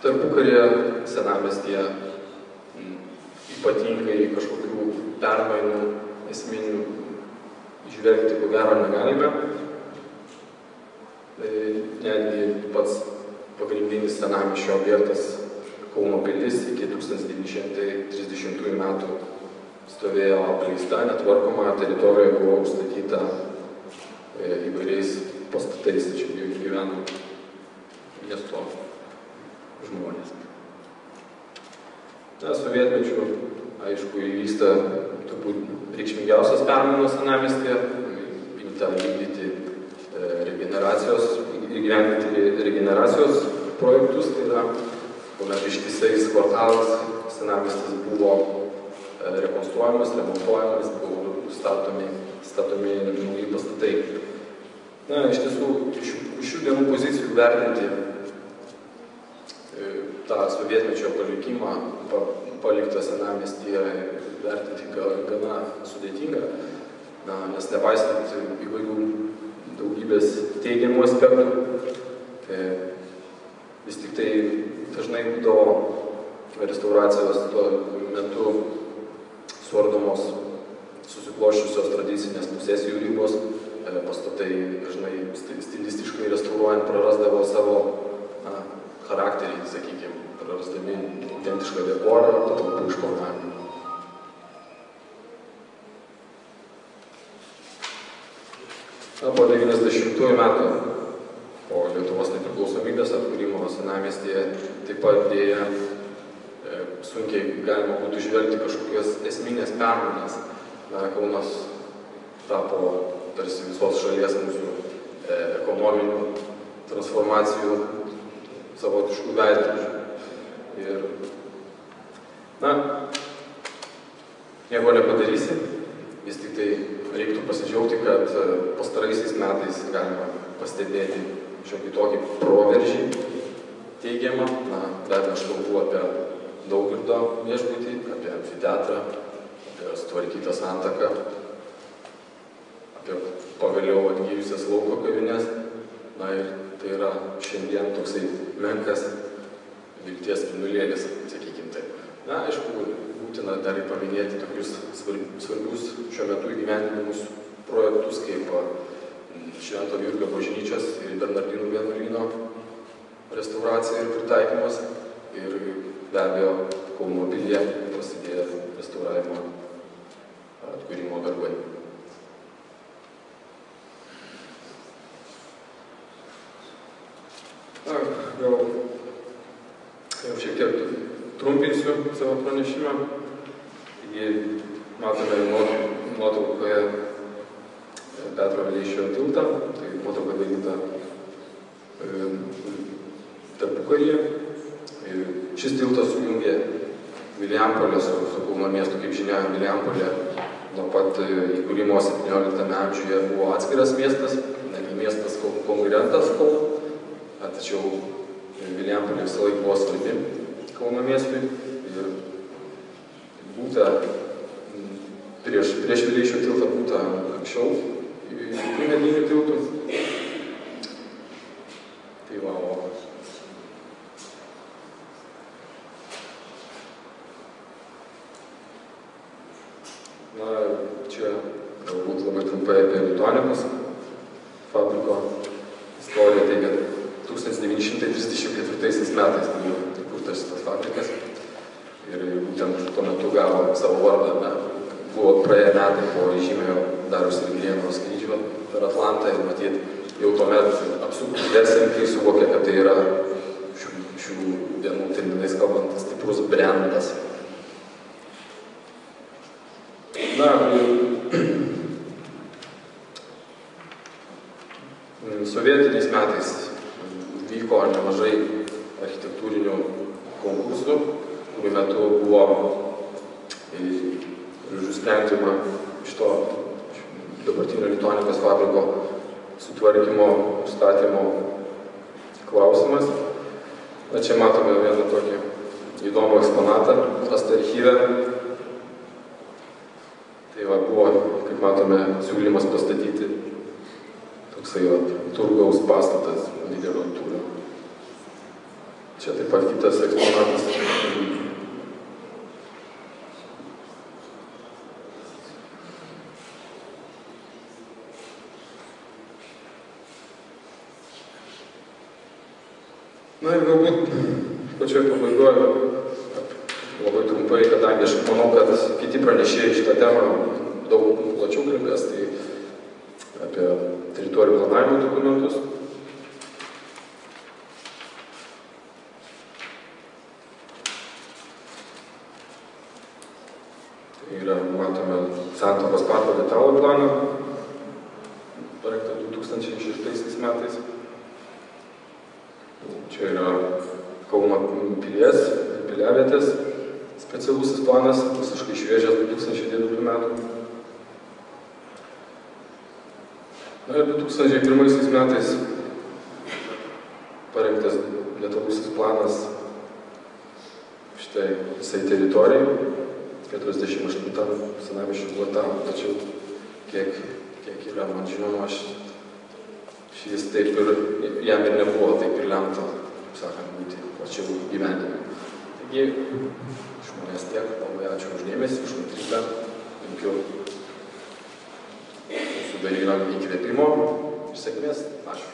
tarpukaryje senamiestyje ypatingai kažkokių permainų esminių įžvelgti ko gero negalime. Netgi pats pagrindinis senamiesčio objektas Kauno pilis iki 1930 metų stovėjo apleista, netvarkoma, teritorijoje buvo užstatyta įvairiais pastatais, čia gyveno miesto žmonės. Sovietmečiu, aišku, įvyksta turbūt reikšmingiausias permainos senamiestyje, imta vykdyti regeneracijos projektus, tai yra, kuomet ištisais kvartalas senamiestis buvo rekonstruojamas, remontuojamas, buvo statomi nauji pastatai. Iš tiesų, šių dienų pozicijų vertinti tą sovietmečio palikimą, paliktą senamiestyje, vertinti gana sudėtinga, nes nepaisant įvairių daugybės teigiamų aspektų, vis tik tai dažnai būdavo restauracijos tuo metu suardomos susikloščiusios tradicinės posesijų ribos, pastatai dažnai stilistiškai restauruojant prarasdavo savo charakterį, sakykime, prarasdami autentišką dekorą, patalpų išformavimą. Po 90 metų, po Lietuvos nepriklausomybės atkūrimo senamiestyje, taip pat dėja sunkiai galima būtų žvelgti kažkokios esminės permainas. Kaunas tapo tarsi visos šalies mūsų ekonominių transformacijų savotiškų veidrodžių. Ir, nieko nepadarysi, vis tik tai reiktų pasidžiaugti, kad pastaraisiais metais galima pastebėti šiokį tokį proveržį teigiamą. Bet aš kalbu apie Daugirdo viešbutį, apie amfiteatrą, apie sutvarkytą Santaką, apie pagaliau atgyjusias lauko kavines. Ir tai yra šiandien toksai menkas vilties spindulėlis, sakykime taip. Aišku, būtina dar ir paminėti tokius svarbius šiuo metu įgyvendinamus projektus, kaip Švento Jurgio bažnyčios ir Bernardinų vienuolyno restauracija ir pritaikymas. Ir be abejo, Kauno pilyje prasidėjo restauravimo atkūrimo darbai. Jau šiek tiek trumpinsiu savo pranešimą. Matome nuotraukoje Petro Vileišio tiltą, tai nuotrauka daryta tarpukaryje. Šis tiltas sujungė Vilijampolę su Kauno miestu. Kaip žinia, Vilijampolė nuo pat įkūrimo 17 amžiuje buvo atskiras miestas, netgi miestas konkurentas Kauno, tačiau Vilijampolė visą laiką buvo svarbi Kauno miestui. Ir būta prieš Vileišio tiltą būta anksčiau medinių tiltų. Tai va, čia galbūt labai trumpai apie Lituanikos fabriko istoriją. Tai kad 1934 metais buvo įkurtas šitas fabrikas ir būtent tuo metu gavo savo vardą. Buvo praėję metai po žymiojo Dariaus ir Girėno skrydžio per Atlantą ir matyt jau tuomet apsukus verslininkai suvokė, kad tai yra šių dienų terminais kalbant stiprus brendas. Sovietiniais metais vyko nemažai architektūrinių konkursų, kurių metu buvo sprendžiama šito dabartinio Lituanikos fabriko sutvarkymo, statymo klausimas. Čia matome vieną tokį įdomų eksponatą rastą archyve. Tai buvo, kaip matome, siūlymas pastatyti toksai turgaus pastatas didelio tūrio. Čia Čia taip pat kitas eksponatas. Na ir galbūt pačioj pabaigoje, labai trumpai, kadangi aš manau, kad kiti pranešėjai šitą temą daug plačiau kalbės, tai apie teritorijų planavimo dokumentus. Tai yra, matome, Santakos parko detalų planą, parengtą 2006 metais. Čia yra Kauno pilies ir piliavietės specialusis planas, visiškai šviežias 2009 metų. Na ir 2001 metais parengtas detalusis planas šitai visai teritorijai, 48 senamiesčio plote, tačiau kiek yra, man žinoma, šis taip ir, jam ir nebuvo taip ir lemta, sakant, būti plačiau gyvenime. Taigi, iš manęs tiek, labai ačiū už dėmesį, už kantrybę, linkiu jūsų dalyviam įkvėpimo ir sėkmės. Ačiū.